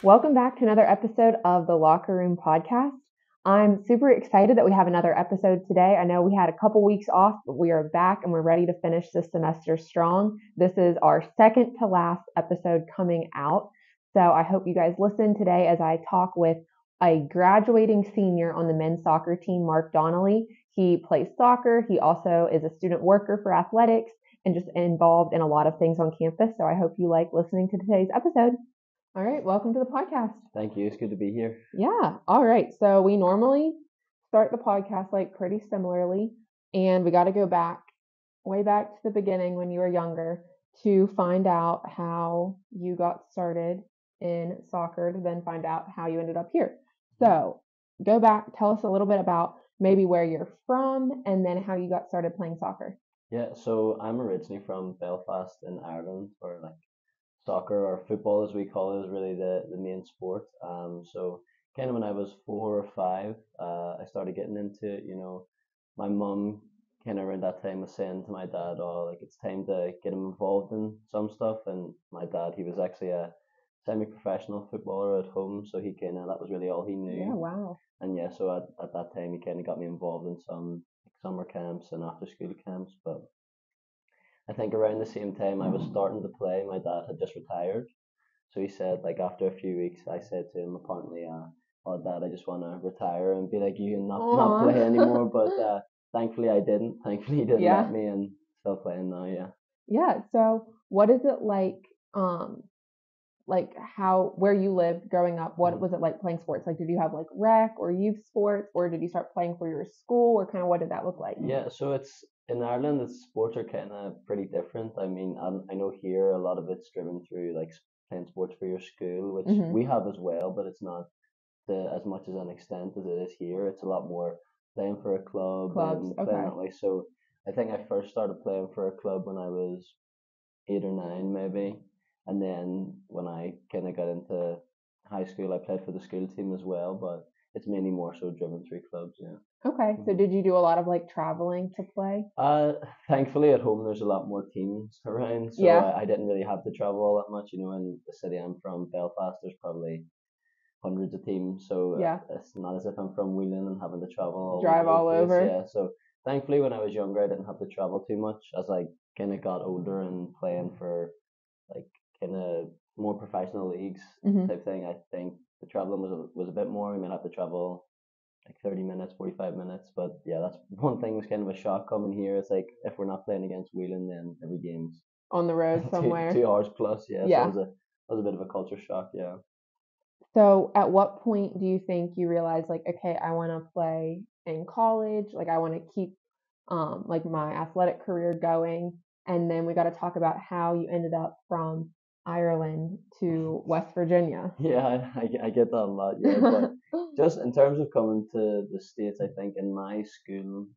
Welcome back to another episode of the Locker Room Podcast. I'm super excited that we have another episode today. I know we had a couple weeks off, but we are back and we're ready to finish this semester strong. This is our second to last episode coming out. So I hope you guys listen today as I talk with a graduating senior on the men's soccer team, Mark Donnelly. He plays soccer. He also is a student worker for athletics and just involved in a lot of things on campus. So I hope you like listening to today's episode. All right, welcome to the podcast. Thank you. It's good to be here. Yeah. All right. So we normally start the podcast like pretty similarly, and we got to go way back to the beginning when you were younger to find out how you got started in soccer to then find out how you ended up here. So go back, tell us a little bit about maybe where you're from and then how you got started playing soccer. Yeah, so I'm originally from Belfast in Ireland, where like soccer or football as we call it is really the main sport. So kind of when I was 4 or 5, I started getting into it. My mum kind of around that time was saying to my dad, "Oh, like it's time to get him involved in some stuff." And my dad, he was actually a semi-professional footballer at home, so he kind of that was really all he knew. Yeah, wow. And yeah, so at that time he kind of got me involved in some like, summer camps and after school camps. But I think around the same time I was starting to play, my dad had just retired. So he said, like after a few weeks, I said to him apparently, "Oh, Dad, I just want to retire and be like you and not play anymore." But thankfully I didn't. Thankfully he didn't Yeah. let me, and still playing now. Yeah. Yeah. So what is it like how where you lived growing up, what Mhm. was it like playing sports? Like did you have like rec or youth sports or did you start playing for your school or kind of what did that look like? Yeah, so it's in Ireland, the sports are kind of pretty different. I mean, I know here a lot of it's driven through like playing sports for your school, which Mm-hmm. we have as well, but it's not as much as an extent as it is here. It's a lot more playing for a club Clubs. and playing Okay. that way. So I think I first started playing for a club when I was 8 or 9 maybe, and then when I kind of got into high school, I played for the school team as well. But it's mainly more so driven through clubs. Yeah. Okay. So Mhm. did you do a lot of like traveling to play? Uh, Thankfully at home there's a lot more teams around, so Yeah. I didn't really have to travel all that much. In the city I'm from, Belfast, there's probably hundreds of teams, so Yeah. it's not as if I'm from Wheeling and having to travel all Drive over the all place. over. Yeah, so thankfully when I was younger I didn't have to travel too much. As I kind of got older and playing for like kind of more professional leagues Mm-hmm. type thing, I think the traveling was a bit more. We might have to travel like 30 minutes, 45 minutes. But yeah, that's one thing was kind of a shock coming here. It's like if we're not playing against Wheeling, then every game's On the road two somewhere. 2 hours plus. Yeah, so Yeah. it was a bit of a culture shock. Yeah. So at what point do you think you realize like, okay, I want to play in college, like I want to keep like my athletic career going, and then we got to talk about how you ended up from Ireland to West Virginia. Yeah, I get that a lot. Yeah, but just in terms of coming to the States, I think in my school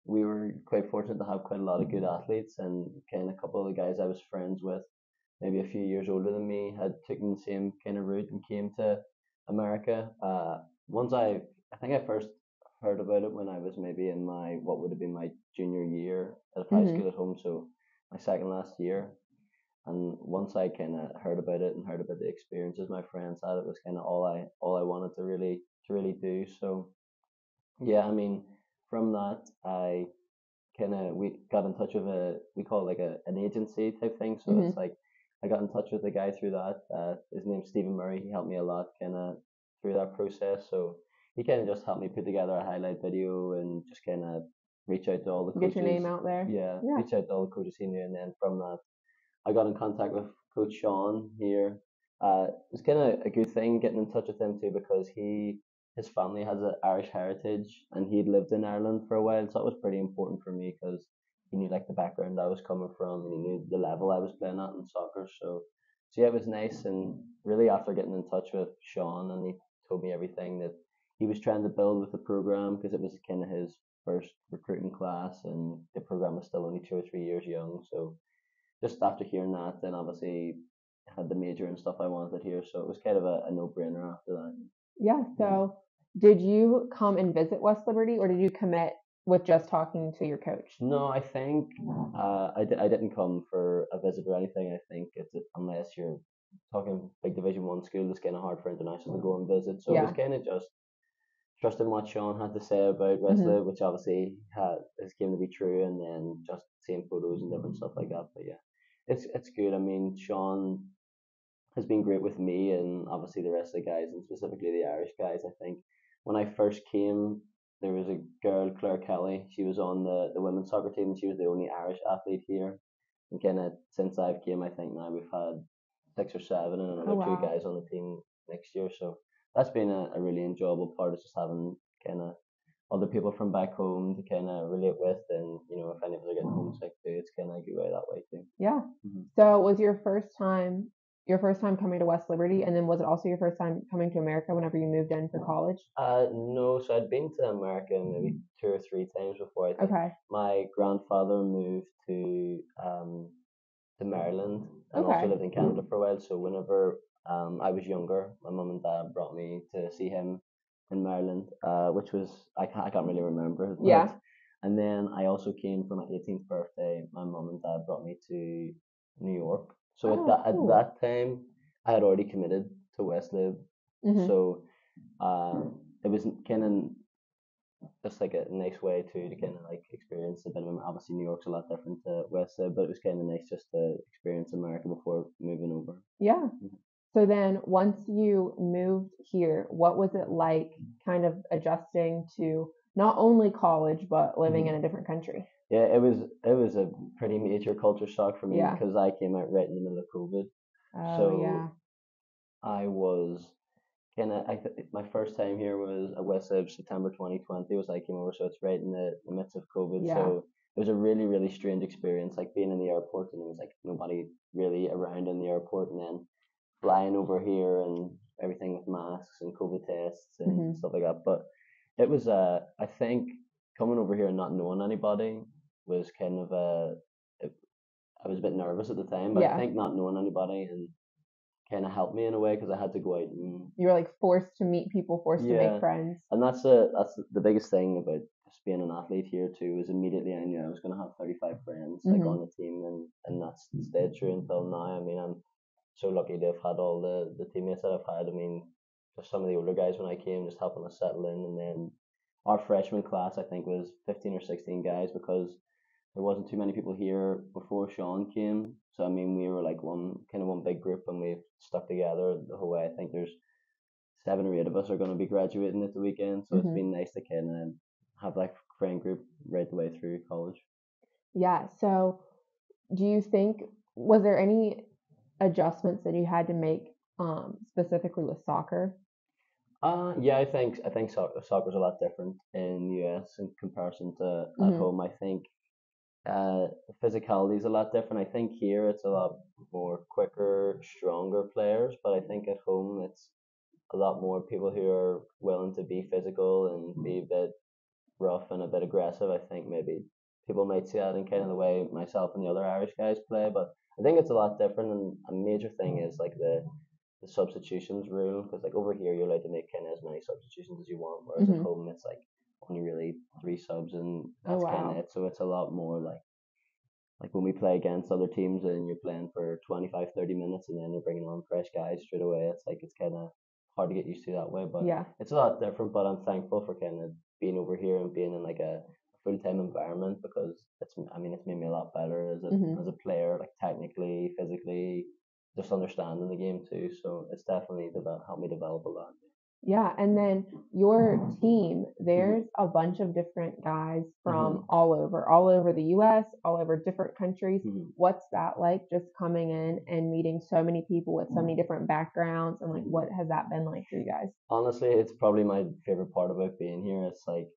we were quite fortunate to have quite a lot of good athletes, and kind of a couple of the guys I was friends with, maybe a few years older than me, had taken the same kind of route and came to America. Once I think I first heard about it when I was maybe in my what would have been my junior year of high Hmm. school at home, so my second last year. And once I kind of heard about it and heard about the experiences my friends had, it was kind of all I wanted to really do. So yeah, I mean, from that I kind of we got in touch with a we call it like an agency type thing. So it's Hmm. like I got in touch with a guy through that. His name's Stephen Murray. He helped me a lot kind of through that process. So he kind of just helped me put together a highlight video and just kind of reach out to all the Get your name coaches. out there. Yeah, Yeah. reach out to all the coaches he knew, and then from that I got in contact with Coach Sean here. It's kind of a good thing getting in touch with him too because his family has an Irish heritage and he'd lived in Ireland for a while, so that was pretty important for me because he knew like the background I was coming from and he knew the level I was playing at in soccer. So yeah, it was nice. And really after getting in touch with Sean and he told me everything that he was trying to build with the program because it was kind of his first recruiting class and the program was still only 2 or 3 years young. So just after hearing that, then obviously had the major and stuff I wanted here, so it was kind of a no-brainer after that. Yeah. Yeah. So did you come and visit West Liberty or did you commit with just talking to your coach? No, I think I didn't come for a visit or anything. I think it's unless you're talking big Division One school, it's kind of hard for internationals to go and visit. So it was Yeah. kind of just trusting what Sean had to say about Mhm. Wesley, which obviously has came to be true, and then just seeing photos and different stuff like that. But yeah, it's good. I mean, Sean has been great with me and obviously the rest of the guys, and specifically the Irish guys. I think when I first came, there was a girl, Claire Kelly. She was on the women's soccer team, and she was the only Irish athlete here. And kind of since I've came, I think now we've had 6 or 7 and Oh another 2 guys wow. on the team next year. So that's been a really enjoyable part, is just having kind of other people from back home to kind of relate with, and if any of us are getting homesick too, it's kind of a good way that way too. Yeah. Hmm. So was your first time coming to West Liberty, and then was it also your first time coming to America whenever you moved in for college? No, so I'd been to America maybe 2 or 3 times before. I think Okay. my grandfather moved to Maryland and also Okay. lived in Canada for a while. So whenever I was younger, my mum and dad brought me to see him in Maryland, which was I can't really remember, Yeah. but and then I also came for my 18th birthday. My mum and dad brought me to New York. So at Oh, that at cool. that time, I had already committed to Westlib, Mhm. so uh, it was kind of just like a nice way to kind of like experience a bit of obviously New York's a lot different to West Side, but it was kind of nice just to experience America before moving over. Yeah. Mhm. So then once you moved here, what was it like kind of adjusting to not only college but living in Mhm. a different country? Yeah, it was a pretty major culture shock for me Yeah. because I came out right in the middle of COVID, Oh so yeah. I was kind of my first time here was at West Side September 2020 was I came over, so it's right in the midst of COVID, Yeah. so it was a really really strange experience, like being in the airport and there was like nobody really around in the airport, and then flying over here and everything with masks and COVID tests and Mhm. stuff like that. But it was I think coming over here and not knowing anybody was kind of it, I was a bit nervous at the time, but I Yeah. think not knowing anybody and kind of helped me in a way because I had to go out and You were like forced to meet people, forced to make yeah, friends. and that's the biggest thing about just being an athlete here too. Is immediately I knew I was gonna have 35 friends like Mhm. on the team, and that's stayed true until now. I mean, I'm so lucky to have had all the teammates that I've had. I mean, just some of the older guys when I came, just helping us settle in, and then our freshman class I think was 15 or 16 guys because there wasn't too many people here before Sean came. So I mean, we were like one big group, and we've stuck together the whole way. I think there's 7 or 8 of us are going to be graduating at the weekend, so it's Mhm. been nice to kind of have that friend group right the way through college. Yeah. So do you think was there any adjustments that you had to make specifically with soccer? Yeah, I think soccer's a lot different in US in comparison to at Mhm. home. I think physicality is a lot different. I think here it's a lot more quicker, stronger players, but I think at home it's a lot more people who are willing to be physical and be a bit rough and a bit aggressive. I think maybe people might see that in kind of the way myself and the other Irish guys play, but I think it's a lot different. And a major thing is like the substitutions rule, because like over here you're allowed to make kind of as many substitutions as you want, whereas at Mhm. home it's like only really 3 subs and Oh that's kind of wow. it. So it's a lot more like when we play against other teams and you're playing for 25, 30 minutes and then you're bringing on fresh guys straight away, it's kind of hard to get used to that way, but Yeah. it's a lot different. But I'm thankful for kind of being over here and being in like a full-time environment because it's made me a lot better as a Mhm. player, like technically, physically, just understanding the game too. So it's definitely helped me develop a lot. Yeah, and then your team, Hmm. there's a bunch of different guys from Hmm. all over the US, all over different countries. Hmm. What's that like just coming in and meeting so many people with so many different backgrounds and like Hmm. what has that been like for you guys? Honestly, it's probably my favorite part about being here. It's like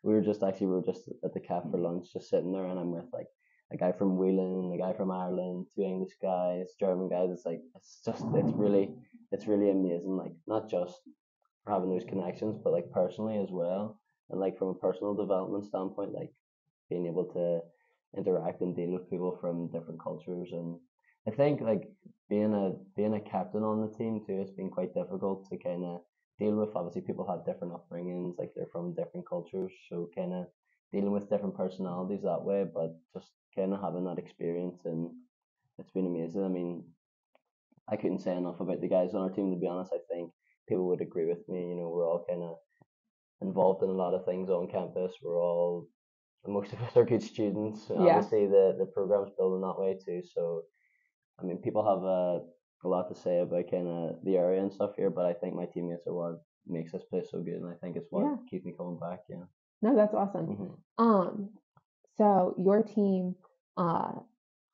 we were just at the cafe for lunch, just sitting there, and I'm with like a guy from Wheeling, a guy from Ireland, 2 English guys, German guys. It's like it's really amazing. Like not just for having those connections, but like personally as well, and like from a personal development standpoint, like being able to interact and deal with people from different cultures. And I think like being a captain on the team too, it's been quite difficult to kind of deal with. Obviously, people have different upbringings, like they're from different cultures, so kind of dealing with different personalities that way. But just kind of having that experience, and it's been amazing. I mean, I couldn't say enough about the guys on our team. To be honest, I think people would agree with me. You know, we're all kind of involved in a lot of things on campus. We're all most of us are good students. Yeah. Obviously, the program's built in that way too. So I mean, people have a lot to say about kind of the area and stuff here, but I think my teammates are what makes this place so good, and I think it's what Yeah. keeps me coming back. Yeah. No, that's awesome. So your team,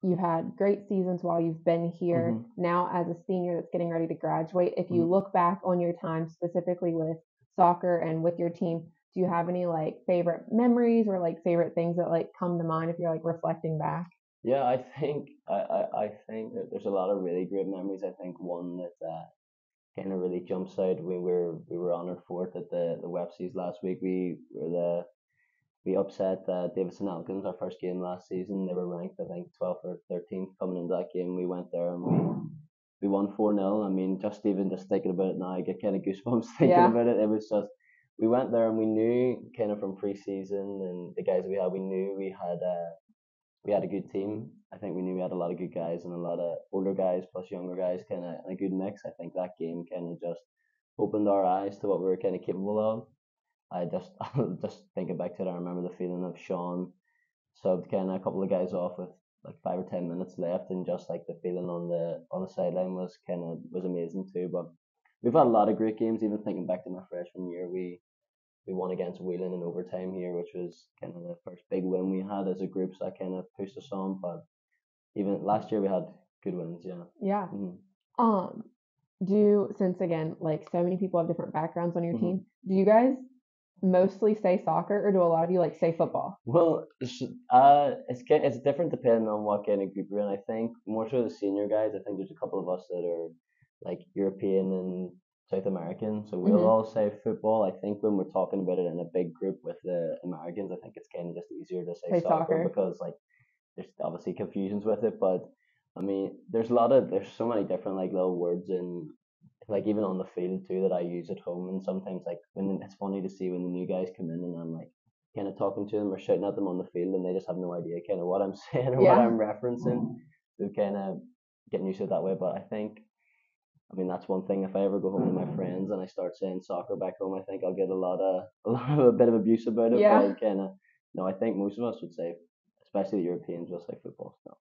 you've had great seasons while you've been here. Now, as a senior that's getting ready to graduate, if you look back on your time specifically with soccer and with your team, do you have any like favorite memories or like favorite things that like come to mind if you're like reflecting back? Yeah, I think that there's a lot of really great memories. I think one that kind of really jumps out. We were honoured for it at the Websies last week. We upset Davidson Elkins our first game last season. They were ranked I think 12th or 13th coming into that game. We went there and we won 4-0. I mean, just thinking about it now, I get kind of goosebumps thinking about it. It was just we went there and we knew kind of from pre-season and the guys we had, we knew we had a good team. I think we knew we had a lot of good guys and a lot of older guys plus younger guys, kind of a good mix. I think that game kind of just opened our eyes to what we were kind of capable of. I just just thinking back to it, I remember the feeling of Sean subbed kind of a couple of guys off with like 5 or 10 minutes left, and just like the feeling on the sideline was amazing too. But we've had a lot of great games. Even thinking back to my freshman year, we won against Whelan in overtime here, which was kind of the first big win we had as a group. So that kind of pushed us on. But even last year we had good wins. Yeah. Yeah. Um, since again, like so many people have different backgrounds on your team, do you guys mostly say soccer or do a lot of you like say football? Well, it's different depending on what kind of group you're in. I think more so the senior guys. I think there's a couple of us that are like European and South American, so we'll all say football. I think when we're talking about it in a big group with the Americans, I think it's kind of just easier to say soccer because like there's obviously confusions with it. But I mean, there's so many different like little words in like even on the field too that I use at home, and sometimes like when it's funny to see when the new guys come in and I'm like kind of talking to them or shouting at them on the field and they just have no idea kind of what I'm saying or what I'm referencing. So kind of getting used to it that way. But I mean that's one thing. If I ever go home to my friends and I start saying soccer back home, I think I'll get a bit of abuse about it. Yeah. But kind of no, I think most of us would say, especially the Europeans, will say football stuff.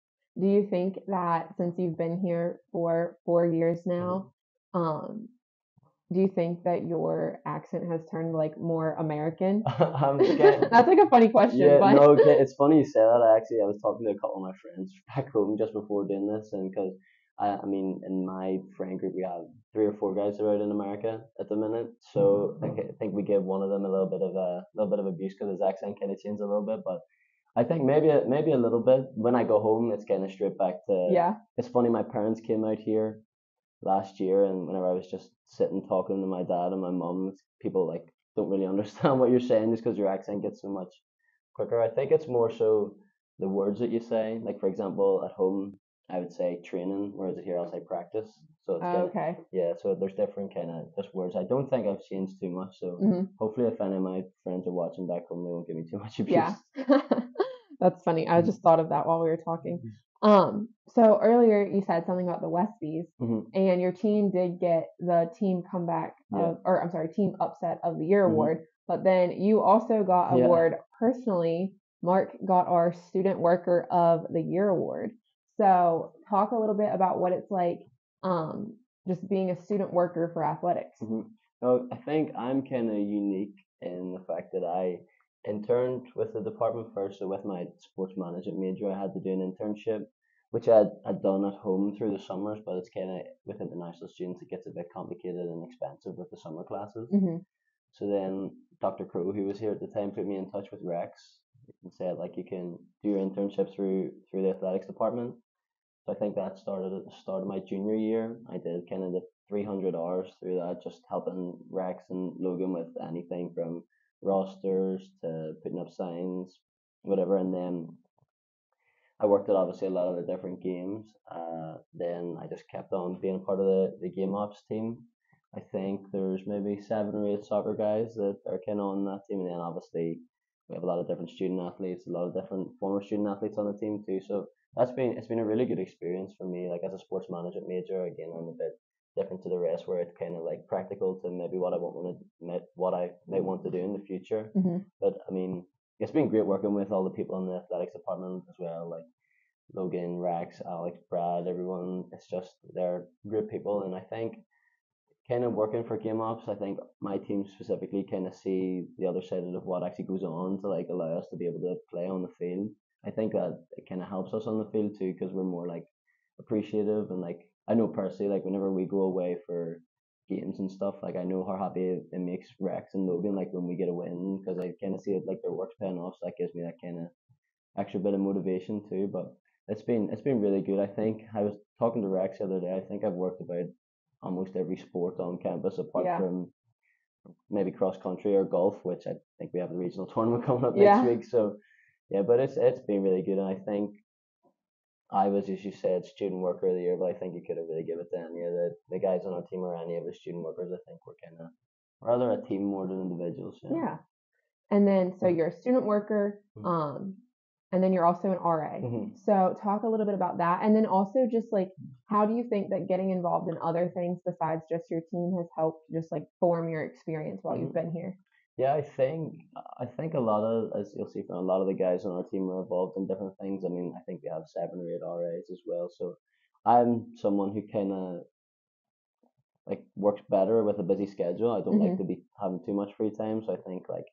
Do you think that since you've been here for 4 years now, do you think that your accent has turned like more American? That's like a funny question. Yeah, but... no, it's funny you say that. I was talking to a couple of my friends back home just before doing this, and because I mean, in my friend group we have 3 or 4 guys that are out in America at the minute, so I think we give one of them a little bit of abuse because his accent kind of changed a little bit, but I think maybe a little bit. When I go home, it's kind of straight back to. Yeah. It's funny. My parents came out here last year, and whenever I was just sitting talking to my dad and my mum, people like don't really understand what you're saying just because your accent gets so much quicker. I think it's more so the words that you say. Like for example, at home I would say training, whereas here I'll say practice. So it's okay. Yeah. So there's different kind of just words. I don't think I've changed too much. So hopefully, if any of my friends are watching back home, they won't give me too much abuse. Yeah. That's funny. I just thought of that while we were talking. So earlier you said something about the Westbies, and your team did get the team comeback team upset of the year award. But then you also got award personally. Mark got our student worker of the year award. So talk a little bit about what it's like, just being a student worker for athletics. So I think I'm kind of unique in the fact that I interned with the department first. So with my sports management major, I had to do an internship, which I'd done at home through the summers, but it's kind of with international students, it gets a bit complicated and expensive with the summer classes. So then Dr. Crow, who was here at the time, put me in touch with Rex and said like you can do your internship through the athletics department. So I think that started at the start of my junior year. I did kind of the 300 hours through that, just helping Rex and Logan with anything from rosters to putting up signs, whatever. And then I worked at obviously a lot of the different games. Then I just kept on being a part of the game ops team. I think there's maybe 7 or 8 soccer guys that are kind of on that team, and then obviously we have a lot of different student athletes, a lot of different former student athletes on the team too. So it's been a really good experience for me. Like as a sports management major, again, I'm a bit different to the rest, where it's kind of like practical to maybe what I might want to do in the future. Mm-hmm. But I mean, it's been great working with all the people in the athletics department as well, like Logan, Rex, Alex, Brad, everyone. It's just they're great people, and I think kind of working for Game Ops, I think my team specifically kind of see the other side of what actually goes on to like allow us to be able to play on the field. I think that it kind of helps us on the field too because we're more like appreciative and like I know personally like whenever we go away for games and stuff, like I know how happy it makes Rex and Logan like when we get a win because I kind of see it like their work's paying off, so that gives me that kind of extra bit of motivation too. But it's been really good. I think I was talking to Rex the other day. I think I've worked about almost every sport on campus apart Yeah. from maybe cross country or golf, which I think we have the regional tournament coming up Yeah. next week. So yeah, but it's been really good, and I think I was, as you said, student worker of the year, but I think you could have really given it to any of the guys on our team or any of the student workers. I think we're kind of rather a team more than individuals. Yeah. Yeah. And then, so you're a student worker, Mhm. and then you're also an RA. Mhm. So talk a little bit about that. And then also just like, how do you think that getting involved in other things besides just your team has helped just like form your experience while you've been here? Yeah, I think a lot of, as you'll see from a lot of the guys on our team are involved in different things. I mean, I think we have 7 or 8 RAs as well. So I'm someone who kind of like works better with a busy schedule. I don't like to be having too much free time. So I think like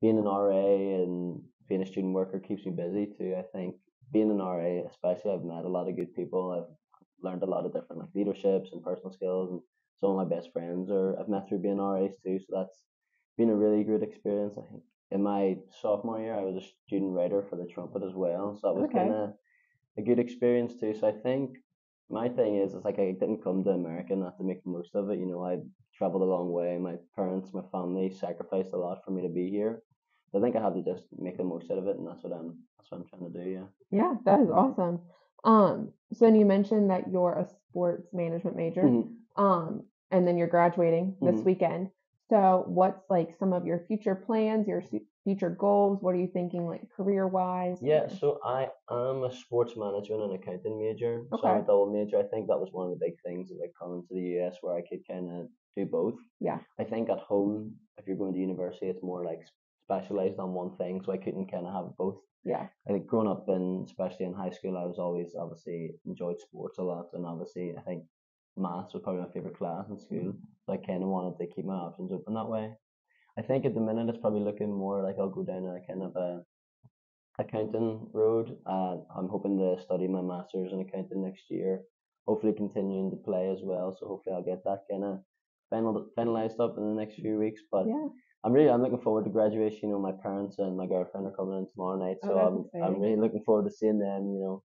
being an RA and being a student worker keeps me busy too. I think being an RA, especially, I've met a lot of good people. I've learned a lot of different like leaderships and personal skills, and some of my best friends are I've met through being RAs too. So that's been a really good experience. I think in my sophomore year, I was a student writer for the trumpet as well, so that was kind Okay. of a good experience too. So I think my thing is, it's like I didn't come to America not to make the most of it. You know, I traveled a long way. My parents, my family sacrificed a lot for me to be here. So I think I have to just make the most out of it, and that's what I'm trying to do. Yeah. Yeah, that is awesome. So then you mentioned that you're a sports management major, and then you're graduating this Mhm. weekend. So what's like some of your future plans, your future goals? What are you thinking like career wise? Yeah, so I am a sports management and accounting major, so I'm Okay. a double major. I think that was one of the big things of like coming to the US where I could kind of do both. Yeah. I think at home, if you're going to university, it's more like specialized on one thing, so I couldn't kind of have both. Yeah. I think growing up in, especially in high school, I was always obviously enjoyed sports a lot, and obviously I think maths was probably my favorite class in school, so I kind of wanted to keep my options open that way. I think at the minute it's probably looking more like I'll go down a kind of a accounting road. I'm hoping to study my master's in accounting next year. Hopefully continuing to play as well. So hopefully I'll get that kind of finalized up in the next few weeks. But Yeah. I'm looking forward to graduation. You know, my parents and my girlfriend are coming in tomorrow night, Oh, so that's I'm exciting. really looking forward to seeing them. You know,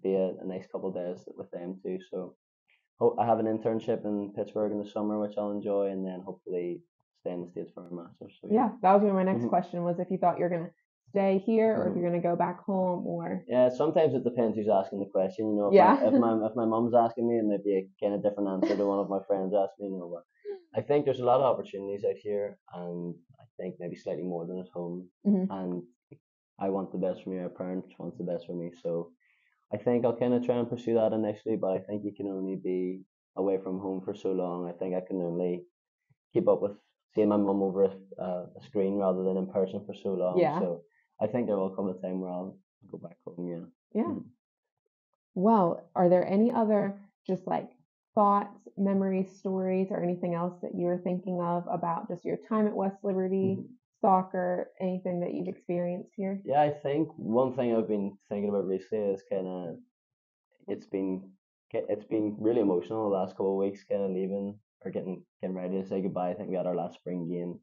be a nice couple of days with them too. So I have an internship in Pittsburgh in the summer, which I'll enjoy, and then hopefully stay in the States for my master's. So yeah. Yeah, that was gonna be my next Hmm. question was if you thought you're gonna stay here or if Hmm. you're gonna go back home or Yeah, sometimes it depends who's asking the question. You know, yeah. if my mum's asking me, it might be a kind of different answer to one of my friends asking me. You know, but I think there's a lot of opportunities out here, and I think maybe slightly more than at home. Mhm. And I want the best for me. My parents want the best for me, so I think I'll kind of try and pursue that initially. But I think you can only be away from home for so long. I think I can only keep up with seeing my mum over a screen rather than in person for so long. Yeah. So I think there will come a time where I'll go back home. Yeah. Yeah. Mhm. Well, are there any other just like thoughts, memories, stories, or anything else that you were thinking of about just your time at West Liberty, Mhm. soccer, anything that you've experienced here? Yeah, I think one thing I've been thinking about recently is kind of it's been it's been really emotional the last couple of weeks, kind of leaving or getting ready to say goodbye. I think we had our last spring game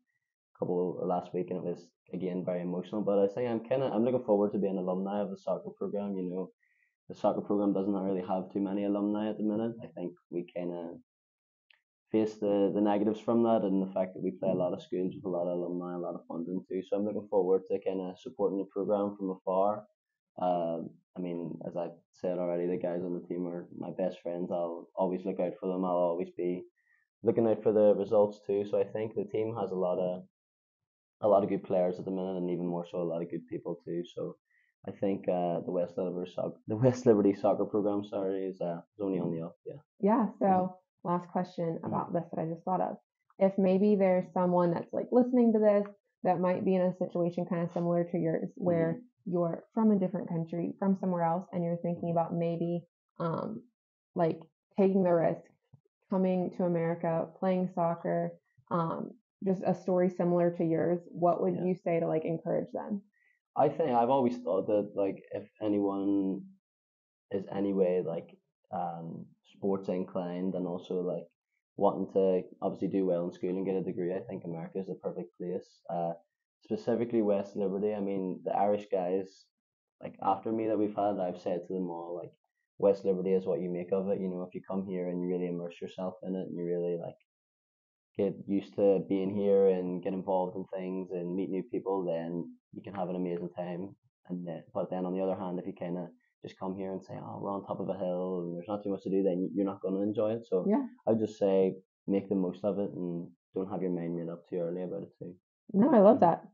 last week, and it was again very emotional. But I think I'm looking forward to being alumni of the soccer program. You know, the soccer program doesn't really have too many alumni at the minute. I think we kind of face the negatives from that and the fact that we play a lot of schools with a lot of alumni, a lot of funding too. So I'm looking forward to kind of supporting the program from afar. I mean, as I said already, the guys on the team are my best friends. I'll always look out for them. I'll always be looking out for the results too. So I think the team has a lot of good players at the minute, and even more so a lot of good people too. So I think the West Liberty soccer program, sorry, is only on the up. Yeah. Yeah. Mhm. So last question Mhm. about this that I just thought of. If maybe there's someone that's like listening to this that might be in a situation kind of similar to yours, where you're from a different country, from somewhere else, and you're thinking Mhm. about maybe like taking the risk, coming to America, playing soccer, um, just a story similar to yours, what would Yeah. you say to like encourage them? I think I've always thought that like if anyone is anyway like sports inclined and also like wanting to obviously do well in school and get a degree, I think America is the perfect place. Specifically West Liberty. I mean, the Irish guys, like after me that we've had, I've said to them all like West Liberty is what you make of it. You know, if you come here and you really immerse yourself in it and you really like get used to being here and get involved in things and meet new people, then you can have an amazing time. But then on the other hand, if you kind of just come here and say, "Oh, we're on top of a hill and there's not too much to do," then you're not going to enjoy it. So Yeah. I would just say make the most of it and don't have your mind made up too early about it too. No, I love Mhm. that.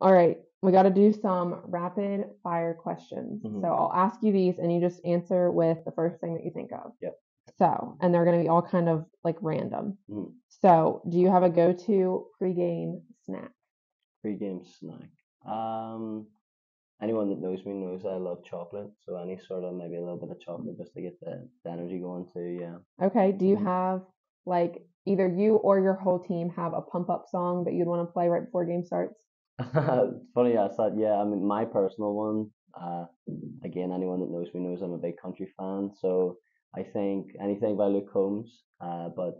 All right, we got to do some rapid fire questions. So Mhm. I'll ask you these and you just answer with the first thing that you think of. Yep. So, and they're going to be all kind of like random. Mhm. So, do you have a go-to pregame snack? Pre-game snack. Um, Anyone that knows me knows I love chocolate, so any sort of maybe a little bit of chocolate just to get the energy going too. Yeah. Okay, do you Mhm. have like either you or your whole team have a pump up song that you'd want to play right before game starts? It's funny you asked that. Yeah, I mean my personal one. Again, anyone that knows me knows I'm a big country fan. So I think anything by Luke Combs. But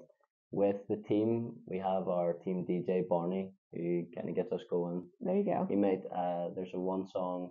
with the team, we have our team DJ Barney, who kind of gets us going. There you go. He made there's a one song.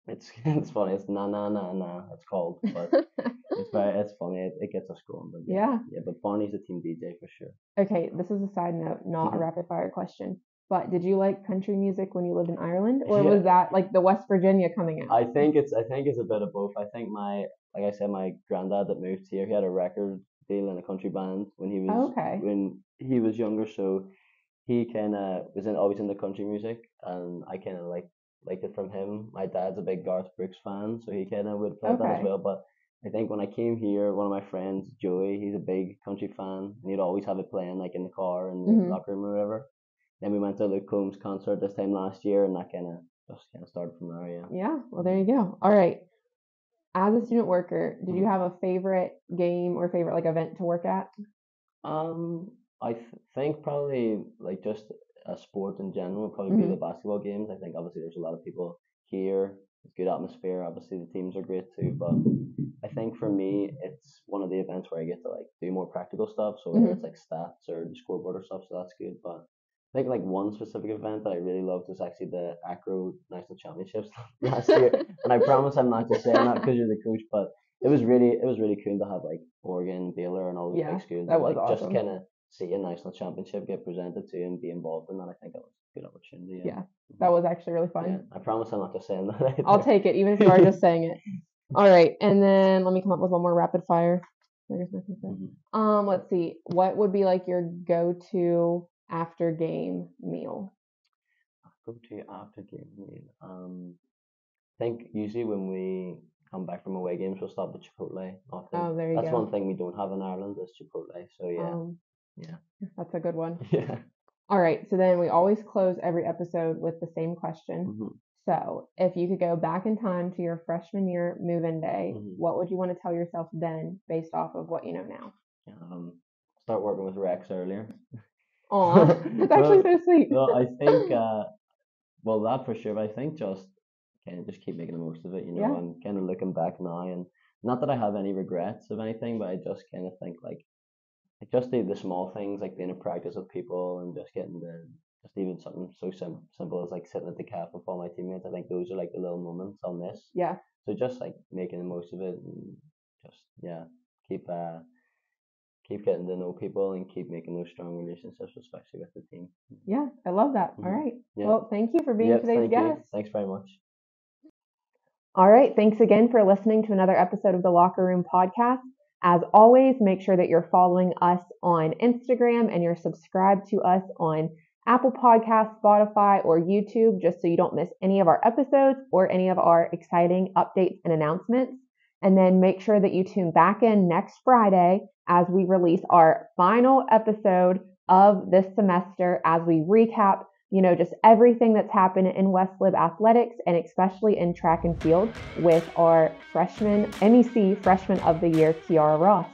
It's it's funny. It's na na na na. It's called, but it's funny. It gets us going. But yeah, Yeah. yeah. But Barney's a team DJ for sure. Okay, this is a side note, not a rapid fire question. But did you like country music when you lived in Ireland, or Yeah, was that like the West Virginia coming out? I think it's a bit of both. I think my like I said, my granddad that moved here, he had a record deal in a country band Oh, okay. when he was younger, so he kind of was always into country music, and I kind of liked it from him. My dad's a big Garth Brooks fan, so he kind of would play that as Okay. well. But I think when I came here, one of my friends, Joey, he's a big country fan, and he'd always have it playing like in the car in the Hmm. locker room or whatever. Then we went to Luke Combs concert this time last year, and that kind of started from there. Yeah. Yeah, well, there you go. All right. As a student worker, did you Mhm. have a favorite game or favorite like event to work at? Think probably like just a sport in general would probably be the Hmm. basketball games. I think obviously there's a lot of people here. It's good atmosphere. Obviously the teams are great too, but I think for me it's one of the events where I get to like do more practical stuff. So whether it's Hmm. like stats or the scoreboard or stuff, so that's good. But I think like one specific event that I really loved was actually the Acro National Championships last year. And I promise I'm not just saying that because you're the coach, but it was really cool to have like Oregon, Baylor, and all those Yeah, big schools, that and was like just awesome. kind of see a national championship get presented to you and be involved in that. I think that was a good opportunity. Yeah. Yeah, that Mhm. was actually really Yeah. fun. I promise I'm not just saying that I'll either. take it, even if you are just saying it. All right, and then let me come up with one more rapid fire. There's my paper. Mhm. Let's see. What would be like your go-to after game meal? Go to after game meal. I think usually when we come back from away games, we'll stop at Chipotle often. Oh, there you That's one go. thing we don't have in Ireland is Chipotle. So yeah, Um, yeah, that's a good one. yeah. All right, so then we always close every episode with the same question. Hmm. So, if you could go back in time to your freshman year move-in day, Hmm. what would you want to tell yourself then based off of what you know now? Um, Start working with Rex earlier. Aw, that's actually no, so sweet. no, I think well that for sure. But I think just kind of just keep making the most of it. You know, Yeah. I'm kind of looking back now, and not that I have any regrets of anything, but I just kind of think like just the small things like being in practice with people and just getting the just even something so simple as like sitting at the calf with all my teammates. I think those are like the little moments I'll miss. Yeah. So just like making the most of it and just yeah, keep uh keep getting to know people and keep making those strong relationships, especially with the team. Yeah, I love that. All Hmm. right. Yeah. Well, thank you for being Yep. today's Thank you. guest. Thanks very much. All right. Thanks again for listening to another episode of the Locker Room Podcast. As always, make sure that you're following us on Instagram and you're subscribed to us on Apple Podcasts, Spotify, or YouTube, just so you don't miss any of our episodes or any of our exciting updates and announcements. And then make sure that you tune back in next Friday as we release our final episode of this semester as we recap, just everything that's happened in West Lib athletics and especially in track and field with our MEC freshman of the year, Kiara Ross.